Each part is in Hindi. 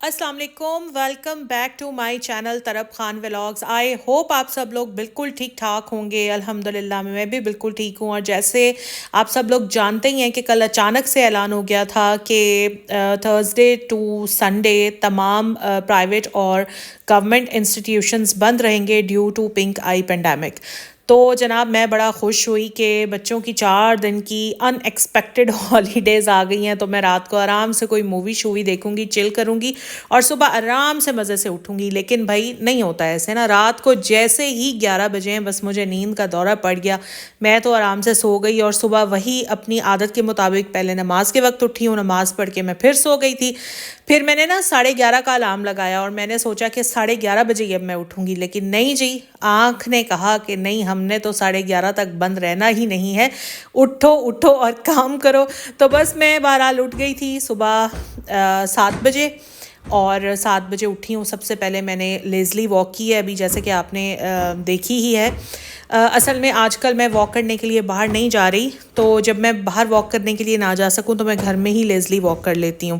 अस्सलाम वालेकुम, welcome back to my channel Tarab Khan vlogs. I hope आप सब लोग बिल्कुल ठीक ठाक होंगे। अल्हम्दुलिल्लाह मैं भी बिल्कुल ठीक हूँ। और जैसे आप सब लोग जानते ही हैं कि कल अचानक से ऐलान हो गया था कि थर्सडे टू संडे तमाम प्राइवेट और गवर्नमेंट इंस्टीट्यूशंस बंद रहेंगे due to pink eye pandemic. तो जनाब मैं बड़ा खुश हुई कि बच्चों की 4 दिन की अनएक्सपेक्टेड हॉलीडेज़ आ गई हैं। तो मैं रात को आराम से कोई मूवी शूवी देखूंगी, चिल करूंगी और सुबह आराम से मज़े से उठूंगी। लेकिन भाई नहीं होता ऐसे ना, रात को जैसे ही 11 बजे हैं बस मुझे नींद का दौरा पड़ गया। मैं तो आराम से सो गई और सुबह वही अपनी आदत के मुताबिक पहले नमाज के वक्त उठी हूँ, नमाज पढ़ के मैं फिर सो गई थी। फिर मैंने ना 11:30 का अलार्म लगाया और मैंने सोचा कि 11:30 बजे ही अब मैं उठूंगी। लेकिन नहीं जी, आँख ने कहा कि नहीं, हमने तो 11:30 तक बंद रहना ही नहीं है, उठो उठो और काम करो। तो बस मैं बहरहाल उठ गई थी सुबह 7 बजे और 7 बजे उठी हूँ। सबसे पहले मैंने लेज़ली वॉक की है, अभी जैसे कि आपने देखी ही है। असल में आजकल मैं वॉक करने के लिए बाहर नहीं जा रही, तो जब मैं बाहर वॉक करने के लिए ना जा सकूं तो मैं घर में ही लेज़ली वॉक कर लेती हूँ।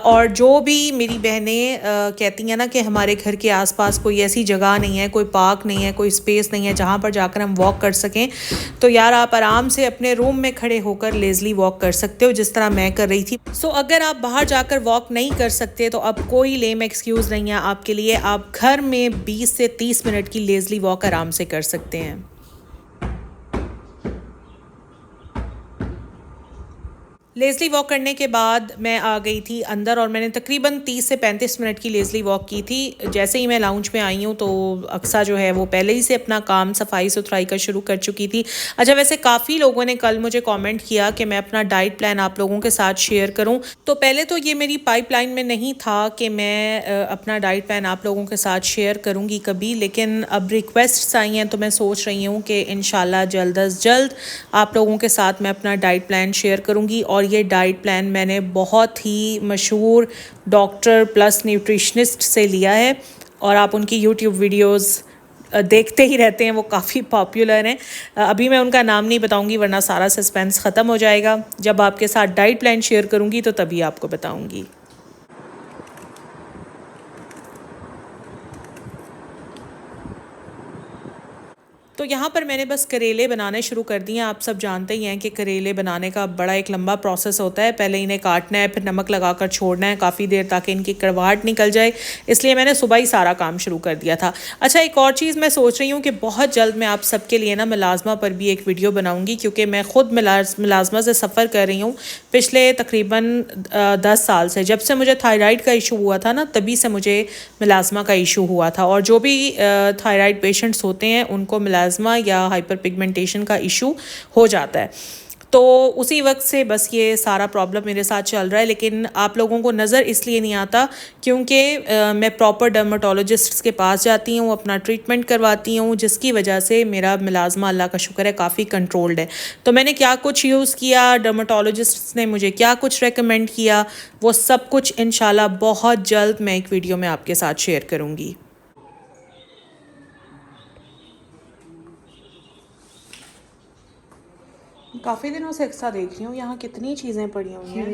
और जो भी मेरी बहनें कहती हैं ना कि हमारे घर के आसपास कोई ऐसी जगह नहीं है, कोई पार्क नहीं है, कोई स्पेस नहीं है जहाँ पर जाकर हम वॉक कर सकें, तो यार आप आराम से अपने रूम में खड़े होकर लेज़ली वॉक कर सकते हो जिस तरह मैं कर रही थी। सो अगर आप बाहर जाकर वॉक नहीं कर सकते तो अब कोई लेम एक्सक्यूज़ नहीं है आपके लिए, आप घर में 20 से 30 मिनट की लेज़ली वॉक आराम से कर सकते हैं। लेज़ली वॉक करने के बाद मैं आ गई थी अंदर और मैंने तकरीबन 30 से 35 मिनट की लेज़ली वॉक की थी। जैसे ही मैं लाउंज में आई हूँ तो अक्सा जो है वो पहले ही से अपना काम सफाई सुथराई का शुरू कर चुकी थी। अच्छा, वैसे काफ़ी लोगों ने कल मुझे कमेंट किया कि मैं अपना डाइट प्लान आप लोगों के साथ शेयर करूँ। तो पहले तो ये मेरी पाइपलाइन में नहीं था कि मैं अपना डाइट प्लान आप लोगों के साथ शेयर करूँगी कभी, लेकिन अब रिक्वेस्ट्स आई हैं तो मैं सोच रही हूँ कि इंशाल्लाह जल्द अज जल्द आप लोगों के साथ मैं अपना डाइट प्लान शेयर करूँगी। और ये डाइट प्लान मैंने बहुत ही मशहूर डॉक्टर प्लस न्यूट्रिशनिस्ट से लिया है और आप उनकी यूट्यूब वीडियोस देखते ही रहते हैं, वो काफ़ी पॉपुलर हैं। अभी मैं उनका नाम नहीं बताऊंगी वरना सारा सस्पेंस ख़त्म हो जाएगा। जब आपके साथ डाइट प्लान शेयर करूंगी तो तभी आपको बताऊंगी। तो यहाँ पर मैंने बस करेले बनाने शुरू कर दिए हैं। आप सब जानते ही हैं कि करेले बनाने का बड़ा एक लंबा प्रोसेस होता है। पहले इन्हें काटना है, फिर नमक लगाकर छोड़ना है काफ़ी देर ताकि इनकी कड़वाहट निकल जाए, इसलिए मैंने सुबह ही सारा काम शुरू कर दिया था। अच्छा, एक और चीज़ मैं सोच रही हूँ कि बहुत जल्द मैं आप सबके लिए ना मुलाजमा पर भी एक वीडियो बनाऊँगी, क्योंकि मैं ख़ुद मुलाजमा से सफ़र कर रही हूँ पिछले तकरीबन 10 साल से। जब से मुझे थायराइड का इशू हुआ था ना, तभी से मुझे मुलाजमा का इशू हुआ था। और जो भी थायराइड पेशेंट्स होते हैं उनको मुलाजमा या हाइपर पिगमेंटेशन का इशू हो जाता है। तो उसी वक्त से बस ये सारा प्रॉब्लम मेरे साथ चल रहा है, लेकिन आप लोगों को नज़र इसलिए नहीं आता क्योंकि मैं प्रॉपर डर्माटोलॉजिस्ट के पास जाती हूँ, अपना ट्रीटमेंट करवाती हूँ, जिसकी वजह से मेरा मुलाजमा अल्लाह का शुक्र है काफ़ी कंट्रोल्ड है। तो मैंने क्या कुछ यूज़ किया, डर्माटोलॉजिस्ट ने मुझे क्या कुछ रेकमेंड किया, वो सब कुछ इंशाल्लाह बहुत जल्द मैं एक वीडियो में आपके साथ शेयर करूँगी। काफ़ी दिनों से एक्स्ट्रा देख रही हूँ, यहाँ कितनी चीज़ें पड़ी हुई हैं।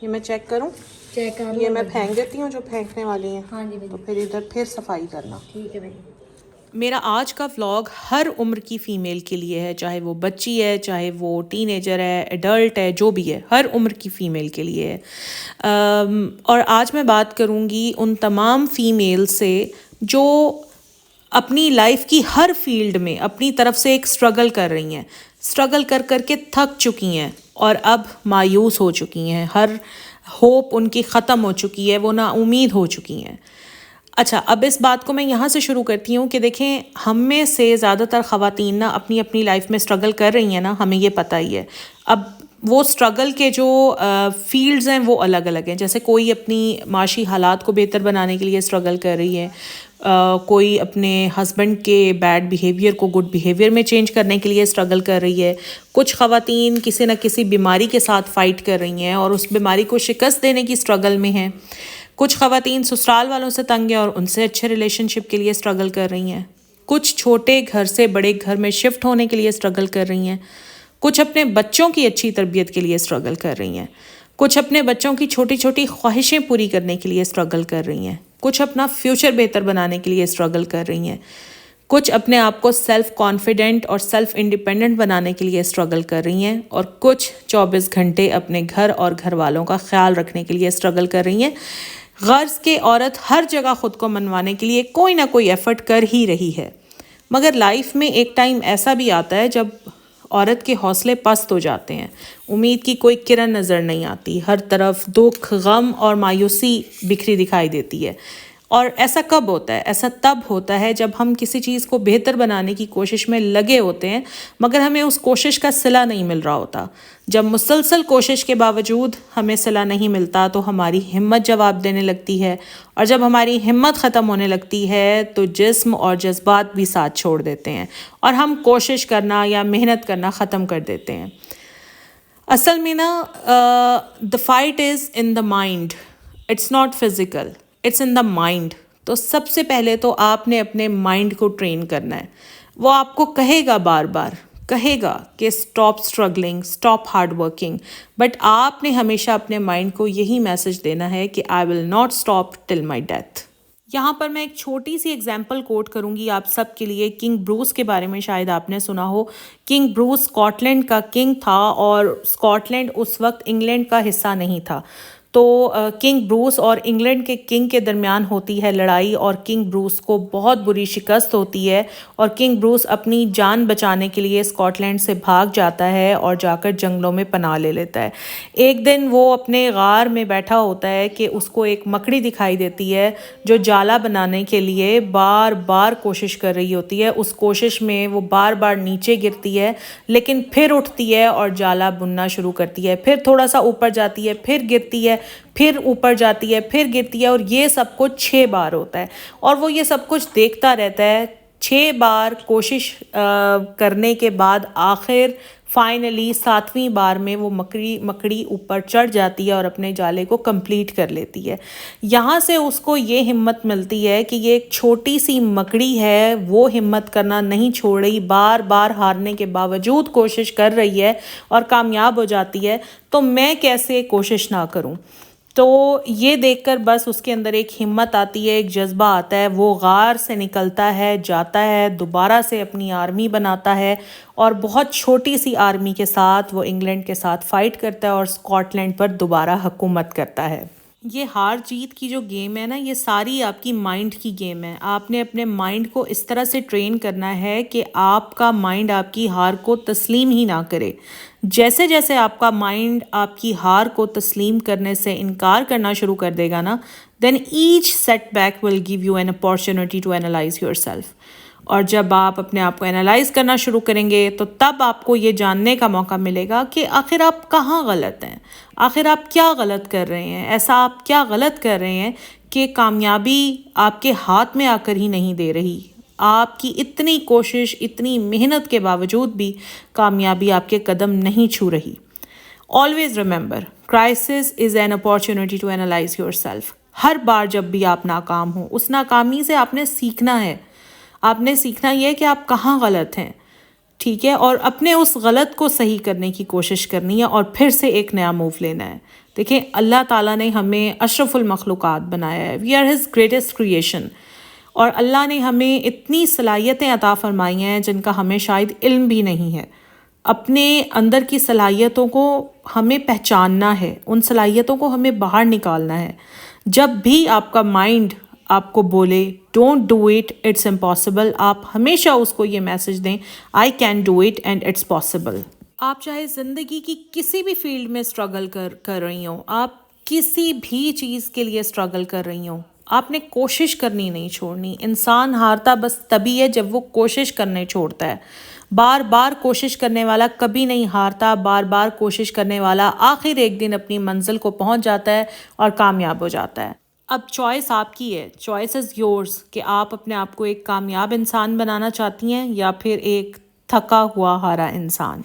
ये मैं चेक करूँ? चेक कर ये लो। मैं फेंक देती हूँ जो फेंकने वाली हैं। हाँ जी भाई। तो फिर इधर फिर सफाई करना। ठीक है भाई। मेरा आज का व्लॉग हर उम्र की फ़ीमेल के लिए है, चाहे वो बच्ची है, चाहे वो टीनेजर है, एडल्ट है, जो भी है, हर उम्र की फ़ीमेल के लिए है। और आज मैं बात करूँगी उन तमाम फ़ीमेल से जो अपनी लाइफ की हर फील्ड में अपनी तरफ से एक स्ट्रगल कर रही हैं, स्ट्रगल कर कर के थक चुकी हैं और अब मायूस हो चुकी हैं, हर होप उनकी ख़त्म हो चुकी है, वो ना उम्मीद हो चुकी हैं। अच्छा, अब इस बात को मैं यहाँ से शुरू करती हूँ कि देखें, हम में से ज़्यादातर ख़वातीन ना अपनी अपनी लाइफ में स्ट्रगल कर रही हैं ना, हमें ये पता ही है। अब वो स्ट्रगल के जो फील्ड्स हैं वो अलग अलग हैं। जैसे कोई अपनी माशी हालात को बेहतर बनाने के लिए स्ट्रगल कर रही है, कोई अपने हस्बैंड के बैड बिहेवियर को गुड बिहेवियर में चेंज करने के लिए स्ट्रगल कर रही है। कुछ ख़वातीन किसी न किसी बीमारी के साथ फ़ाइट कर रही हैं और उस बीमारी को शिकस्त देने की स्ट्रगल में हैं। कुछ ख़वातीन ससुराल वालों से तंग हैं और उनसे अच्छे रिलेशनशिप के लिए स्ट्रगल कर रही हैं। कुछ छोटे घर से बड़े घर में शिफ्ट होने के लिए स्ट्रगल कर रही हैं। कुछ अपने बच्चों की अच्छी तरबियत के लिए स्ट्रगल कर रही हैं। कुछ अपने बच्चों की छोटी छोटी ख्वाहिशें पूरी करने के लिए स्ट्रगल कर रही हैं, कुछ अपना फ्यूचर बेहतर बनाने के लिए स्ट्रगल कर रही हैं, कुछ अपने आप को सेल्फ कॉन्फिडेंट और सेल्फ इंडिपेंडेंट बनाने के लिए स्ट्रगल कर रही हैं, और कुछ 24 घंटे अपने घर और घर वालों का ख्याल रखने के लिए स्ट्रगल कर रही हैं। गर्ज के औरत हर जगह खुद को मनवाने के लिए कोई ना कोई एफर्ट कर ही रही है, मगर लाइफ में एक टाइम ऐसा भी आता है जब औरत के हौसले पस्त हो जाते हैं, उम्मीद की कोई किरण नज़र नहीं आती, हर तरफ दुख, गम और मायूसी बिखरी दिखाई देती है। और ऐसा कब होता है? ऐसा तब होता है जब हम किसी चीज़ को बेहतर बनाने की कोशिश में लगे होते हैं, मगर हमें उस कोशिश का सिला नहीं मिल रहा होता। जब मुसलसल कोशिश के बावजूद हमें सिला नहीं मिलता तो हमारी हिम्मत जवाब देने लगती है, और जब हमारी हिम्मत ख़त्म होने लगती है तो जिस्म और जज्बात भी साथ छोड़ देते हैं और हम कोशिश करना या मेहनत करना ख़त्म कर देते हैं। असल में ना, the fight is in the mind, it's not physical, it's in the mind. तो सबसे पहले तो आपने अपने माइंड को ट्रेन करना है। वो आपको कहेगा, बार बार कहेगा कि stop struggling, stop hard working, but आपने हमेशा अपने माइंड को यही मैसेज देना है कि I will not stop till my death. यहाँ पर मैं एक छोटी सी एग्जाम्पल कोट करूँगी आप सब के लिए। किंग ब्रूस के बारे में शायद आपने सुना हो। किंग ब्रूस स्कॉटलैंड का किंग था और स्कॉटलैंड उस वक्त इंग्लैंड का हिस्सा नहीं था। तो किंग ब्रूस और इंग्लैंड के किंग के दरमियान होती है लड़ाई, और किंग ब्रूस को बहुत बुरी शिकस्त होती है, और किंग ब्रूस अपनी जान बचाने के लिए स्कॉटलैंड से भाग जाता है और जाकर जंगलों में पनाह ले लेता है। एक दिन वो अपने गार में बैठा होता है कि उसको एक मकड़ी दिखाई देती है जो जाला बनाने के लिए बार बार कोशिश कर रही होती है। उस कोशिश में वो बार बार नीचे गिरती है, लेकिन फिर उठती है और जाला बुनना शुरू करती है, फिर थोड़ा सा ऊपर जाती है, फिर गिरती है, फिर ऊपर जाती है, फिर गिरती है, और ये सब कुछ 6 बार होता है। और वो ये सब कुछ देखता रहता है। 6 बार कोशिश करने के बाद आखिर फाइनली 7वीं बार में वो मकड़ी ऊपर चढ़ जाती है और अपने जाले को कंप्लीट कर लेती है। यहाँ से उसको ये हिम्मत मिलती है कि ये एक छोटी सी मकड़ी है, वो हिम्मत करना नहीं छोड़ रही, बार बार हारने के बावजूद कोशिश कर रही है और कामयाब हो जाती है, तो मैं कैसे कोशिश ना करूँ। तो ये देखकर बस उसके अंदर एक हिम्मत आती है, एक जज्बा आता है। वो गार से निकलता है, जाता है, दोबारा से अपनी आर्मी बनाता है, और बहुत छोटी सी आर्मी के साथ वो इंग्लैंड के साथ फ़ाइट करता है और स्कॉटलैंड पर दोबारा हुकूमत करता है। ये हार जीत की जो गेम है ना, ये सारी आपकी माइंड की गेम है। आपने अपने माइंड को इस तरह से ट्रेन करना है कि आपका माइंड आपकी हार को तस्लीम ही ना करे। जैसे जैसे आपका माइंड आपकी हार को तस्लीम करने से इनकार करना शुरू कर देगा ना, then each setback will give you an opportunity to analyse yourself. और जब आप अपने आप को एनालाइज करना शुरू करेंगे तो तब आपको ये जानने का मौका मिलेगा कि आखिर आप कहाँ गलत हैं, आखिर आप क्या गलत कर रहे हैं, ऐसा आप क्या गलत कर रहे हैं कि कामयाबी आपके हाथ में आकर ही नहीं दे रही। आपकी इतनी कोशिश, इतनी मेहनत के बावजूद भी कामयाबी आपके कदम नहीं छू रही। Always remember, crisis is an opportunity to analyse yourself. हर बार जब भी आप नाकाम हो, उस नाकामी से आपने सीखना है। आपने सीखना यह है कि आप कहाँ गलत हैं, ठीक है, और अपने उस गलत को सही करने की कोशिश करनी है और फिर से एक नया मूव लेना है। देखिए, अल्लाह ताला ने हमें अशरफुल मखलूक़ात बनाया है। We are his greatest creation, और अल्लाह ने हमें इतनी सलाहियतें अता फरमाई हैं जिनका हमें शायद इल्म भी नहीं है। अपने अंदर की सलाहियतों को हमें पहचानना है, उन सलाहियतों को हमें बाहर निकालना है। जब भी आपका माइंड आपको बोले don't do it, it's impossible, आप हमेशा उसको ये मैसेज दें, I can do it and it's possible. आप चाहे ज़िंदगी की किसी भी फील्ड में स्ट्रगल कर रही हो, आप किसी भी चीज़ के लिए स्ट्रगल कर रही हो, आपने कोशिश करनी नहीं छोड़नी। इंसान हारता बस तभी है जब वो कोशिश करने छोड़ता है। बार बार कोशिश करने वाला कभी नहीं हारता। बार बार कोशिश करने वाला आखिर एक दिन अपनी मंजिल को पहुंच जाता है और कामयाब हो जाता है। अब चॉइस आपकी है, चॉइस इज़ योर्स, कि आप अपने आप को एक कामयाब इंसान बनाना चाहती हैं या फिर एक थका हुआ हारा इंसान।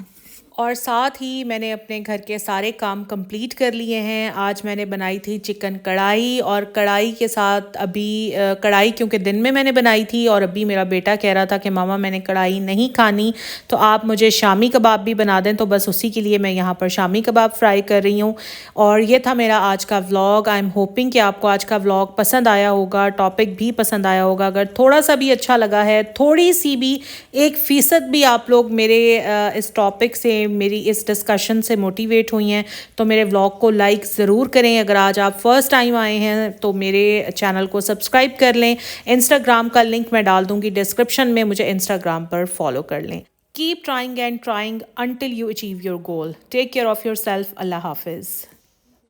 और साथ ही मैंने अपने घर के सारे काम कंप्लीट कर लिए हैं। आज मैंने बनाई थी चिकन कढ़ाई, और कढ़ाई के साथ अभी कढ़ाई क्योंकि दिन में मैंने बनाई थी और अभी मेरा बेटा कह रहा था कि मामा मैंने कढ़ाई नहीं खानी, तो आप मुझे शामी कबाब भी बना दें, तो बस उसी के लिए मैं यहाँ पर शामी कबाब फ्राई कर रही हूँ। और ये था मेरा आज का व्लॉग। आई एम होपिंग कि आपको आज का व्लॉग पसंद आया होगा, टॉपिक भी पसंद आया होगा। अगर थोड़ा सा भी अच्छा लगा है, थोड़ी सी भी 1% भी आप लोग मेरे इस टॉपिक से, मेरी इस डिस्कशन से मोटिवेट हुई हैं, तो मेरे व्लॉग को लाइक ज़रूर करें। अगर आज आप फर्स्ट टाइम आए हैं तो मेरे चैनल को सब्सक्राइब कर लें। इंस्टाग्राम का लिंक मैं डाल दूँगी डिस्क्रिप्शन में, मुझे इंस्टाग्राम पर फॉलो कर लें। Keep trying and trying until you achieve your goal. Take care of yourself. Allah Hafiz.